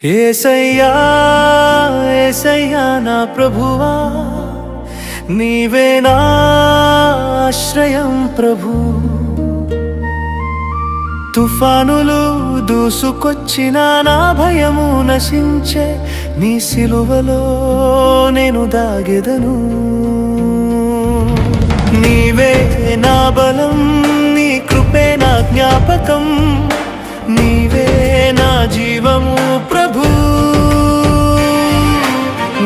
యేసయ్యా యేసయ్యా నా ప్రభువా, నీవే నా ఆశ్రయం ప్రభు. తుఫానులు దూసుకొచ్చినా నా భయము నశించే, నీ సిలువలో నేను దాగెదను. నీవే నా బలం, నీ కృపే నా జ్ఞాపకం, నీవే నా జీవము ప్రభు.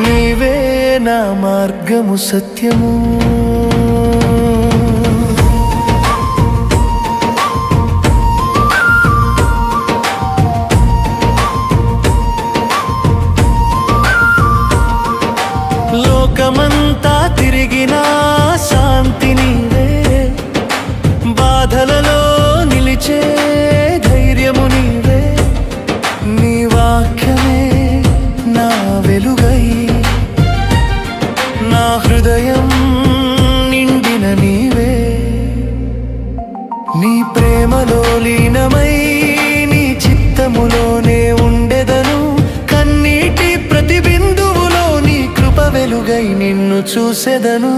నీవే నా మార్గము సత్యము. లోకమంతా తిరిగినా శాంతి నీవే, బాధలలో నిలిచే ధైర్యము నీవే. నీ వాక్యమే నా వెలుగై, నా హృదయం నిండిన నీవే. నీ ప్రేమలో లీనమై, నీ చిత్తములోనే ఉండెదను. కన్నీటి ప్రతి బిందువులో నీ కృప వెలుగై నిన్ను చూసెదను.